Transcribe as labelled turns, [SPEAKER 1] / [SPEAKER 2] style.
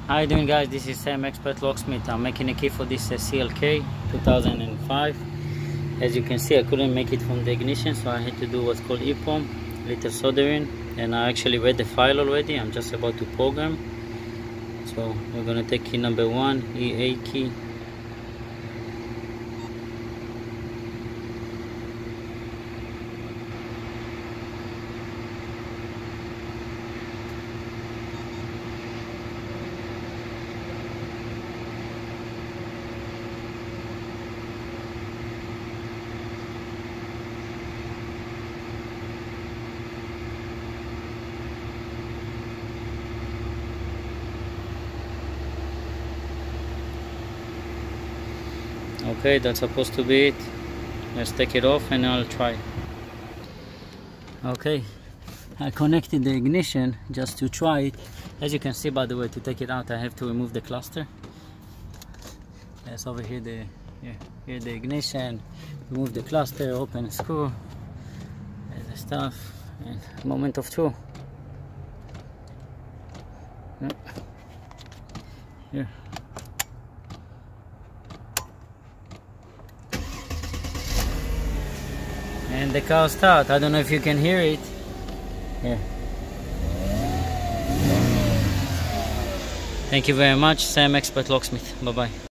[SPEAKER 1] How you doing, guys? This is Sam, expert locksmith. I'm making a key for this CLK 2005. As you can see, I couldn't make it from the ignition, so I had to do what's called EEPROM, little soldering, and I actually read the file already. I'm just about to program. So we're gonna take key number 1, EA key. Okay, that's supposed to be it. Let's take it off and I'll try. Okay, I connected the ignition just to try it. As you can see, by the way, to take it out I have to remove the cluster. Yes, over here here the ignition, remove the cluster, open the screw, there's the stuff, and moment of truth. Here. And the car start. I don't know if you can hear it. Here. Thank you very much, Sam, expert locksmith. Bye bye.